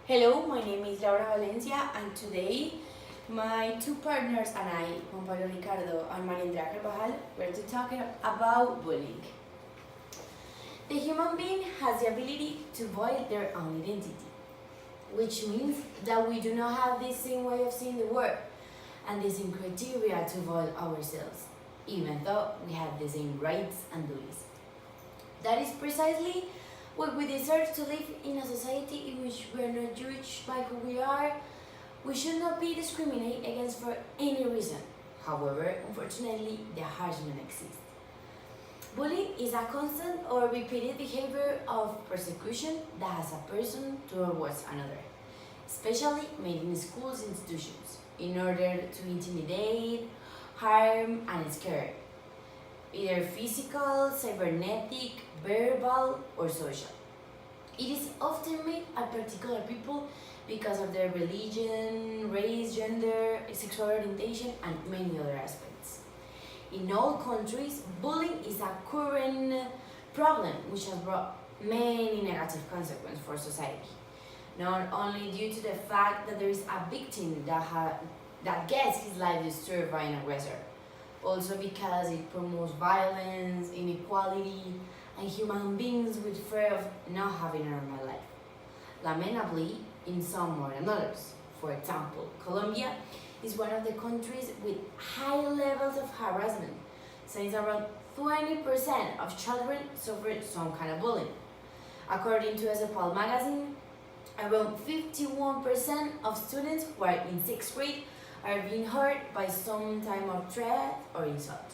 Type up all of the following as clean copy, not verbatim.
Hello, my name is Valencia, and today my two partners and I, Juan, Pablo, Ricardo, and María, Andrea, Carvajal, we're to talk about bullying. The human being has the ability to void their own identity, which means that we do not have the same way of seeing the world and the same criteria to void ourselves, even though we have the same rights and duties. That is precisely what we deserve to live in a society in which we are not judged by who we are. We should not be discriminated against for any reason. However, unfortunately, the harassment exists. Bullying is a constant or repeated behavior of persecution that has a person towards another, especially made in schools and institutions, in order to intimidate, harm, and scare, either physical, cybernetic, verbal, or social. It is often made at particular people because of their religion, race, gender, sexual orientation, and many other aspects. In all countries, bullying is a current problem which has brought many negative consequences for society. Not only due to the fact that there is a victim that gets his life disturbed by an aggressor, also because it promotes violence, inequality, and human beings with fear of not having a normal life. Lamentably, in some more than others. For example, Colombia is one of the countries with high levels of harassment, since around 20% of children suffer some kind of bullying. According to SPAL magazine, around 51% of students who are in 6th grade are being hurt by some type of threat or insult.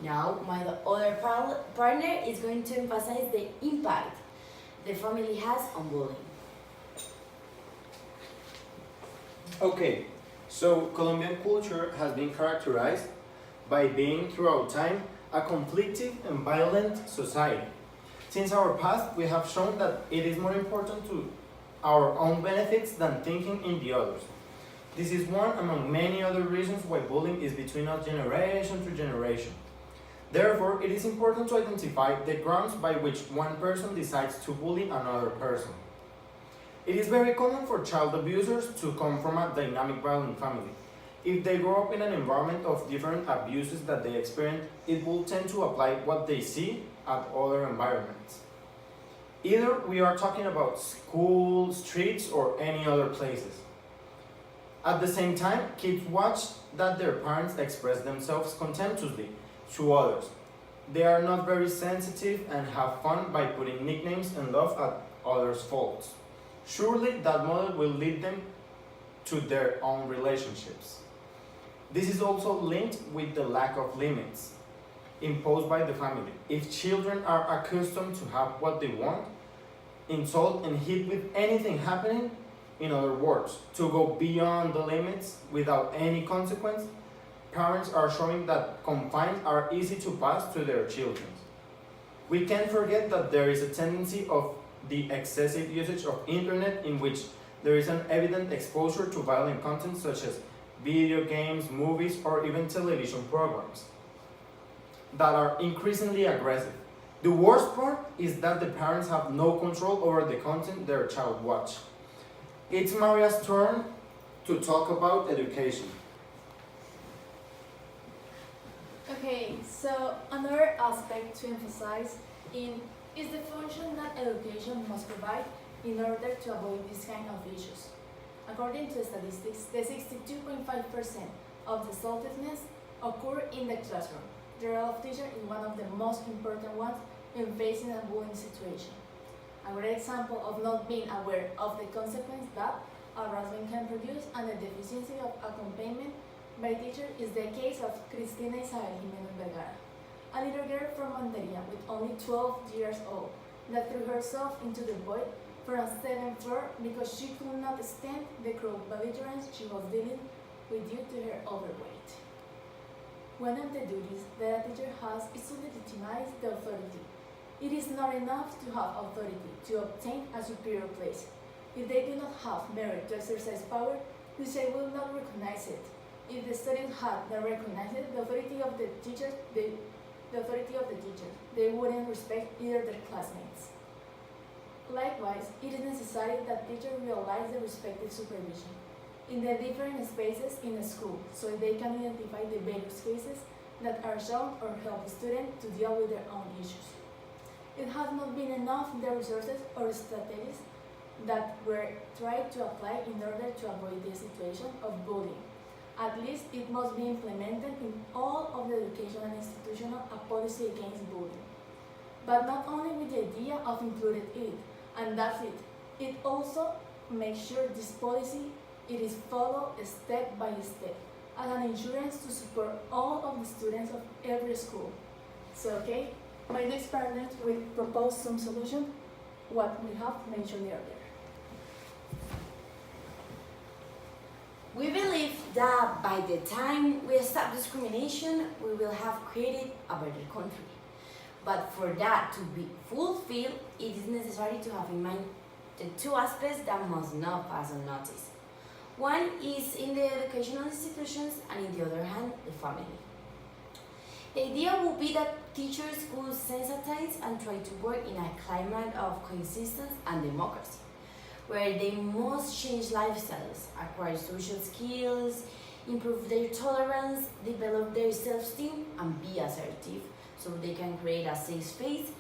Now, my other partner is going to emphasize the impact the family has on bullying. Okay, so Colombian culture has been characterized by being throughout time a conflictive and violent society. Since our past, we have shown that it is more important to our own benefits than thinking in the others. This is one among many other reasons why bullying is between us generation to generation. Therefore, it is important to identify the grounds by which one person decides to bully another person. It is very common for child abusers to come from a dynamic violent family. If they grow up in an environment of different abuses that they experience, it will tend to apply what they see at other environments. Either we are talking about school, streets, or any other places. At the same time, kids watch that their parents express themselves contemptuously to others. They are not very sensitive and have fun by putting nicknames and love at others' faults. Surely that model will lead them to their own relationships. This is also linked with the lack of limits imposed by the family. If children are accustomed to have what they want, insult and hit with anything happening, in other words, to go beyond the limits without any consequence, parents are showing that confines are easy to pass to their children. We can't forget that there is a tendency of the excessive usage of internet in which there is an evident exposure to violent content such as video games, movies, or even television programs that are increasingly aggressive. The worst part is that the parents have no control over the content their child watch. It's Maria's turn to talk about education. Okay, so another aspect to emphasize in is the function that education must provide in order to avoid this kind of issues. According to statistics, the 62.5% of the assaultiveness occur in the classroom. The role of teacher is one of the most important ones in facing a bullying situation. A great example of not being aware of the consequence that harassment can produce and the deficiency of accompaniment by teacher is the case of Cristina Isabel Jimenez Vergara, a little girl from Andrea with only 12 years old that threw herself into the void from a 7th floor because she could not stand the cruel belligerence she was dealing with due to her overweight. One of the duties that a teacher has is to legitimize the authority. It is not enough to have authority to obtain a superior place. If they do not have merit to exercise power, the state will not recognize it. If the students had not recognized the authority of the teacher, they wouldn't respect either their classmates. Likewise, it is necessary that teachers realize the respective supervision in the different spaces in a school so they can identify the various cases that are shown or help the student to deal with their own issues. It has not been enough the resources or strategies that were tried to apply in order to avoid the situation of bullying. At least it must be implemented in all of the educational and institutional a policy against bullying. But not only with the idea of including it, and that's it. It also makes sure this policy it is followed step by step as an insurance to support all of the students of every school. So, okay, my next partner will propose some solution what we have mentioned earlier. We believe that by the time we stop discrimination, we will have created a better country. But for that to be fulfilled, it is necessary to have in mind the two aspects that must not pass unnoticed. One is in the educational institutions and in the other hand, the family. The idea would be that teachers could sensitize and try to work in a climate of coexistence and democracy, where they must change lifestyles, acquire social skills, improve their tolerance, develop their self-esteem, and be assertive so they can create a safe space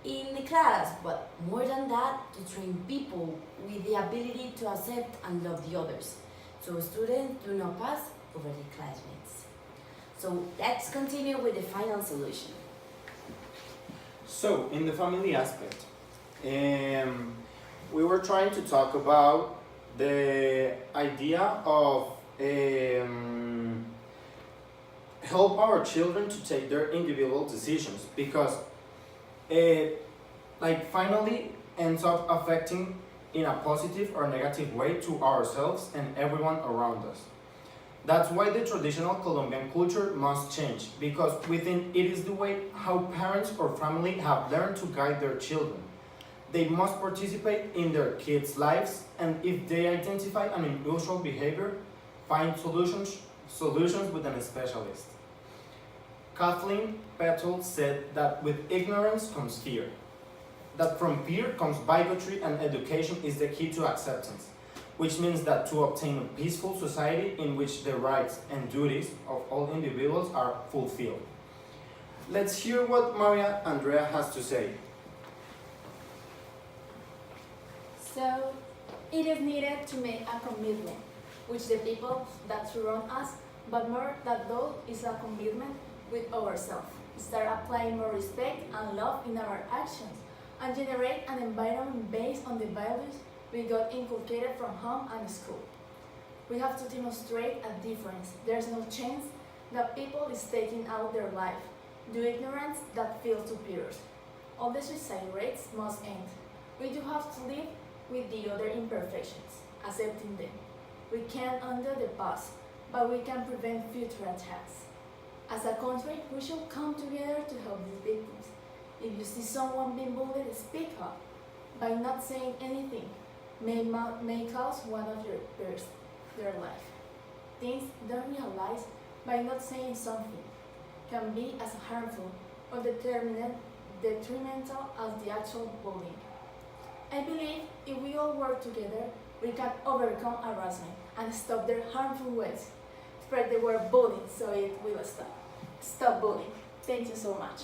in the class, but more than that, to train people with the ability to accept and love the others, so students do not pass over their classmates. So let's continue with the final solution. So, in the family aspect, we were trying to talk about the idea of help our children to take their individual decisions, because it finally ends up affecting in a positive or negative way to ourselves and everyone around us. That's why the traditional Colombian culture must change, because within it is the way how parents or family have learned to guide their children. They must participate in their kids' lives, and if they identify an unusual behavior, find solutions with a specialist. Kathleen Petal said that with ignorance comes fear. That from fear comes bigotry, and education is the key to acceptance, which means that to obtain a peaceful society in which the rights and duties of all individuals are fulfilled. Let's hear what Maria Andrea has to say. So, it is needed to make a commitment, which the people that surround us, but more than though is a commitment with ourselves. Start applying more respect and love in our actions, and generate an environment based on the values we got inculcated from home and school. We have to demonstrate a difference. There's no chance that people is taking out their life due to ignorance that feels superior. All the suicide rates must end. We do have to live with the other imperfections, accepting them. We can't undo the past, but we can prevent future attacks. As a country, we should come together to help these victims. If you see someone being bullied, speak up. By not saying anything, may cause one of your peers their life. Things don't realize by not saying something can be as harmful or detrimental as the actual bullying. I believe if we all work together, we can overcome harassment and stop their harmful ways. Spread the word bullying so it will stop. Stop bullying. Thank you so much.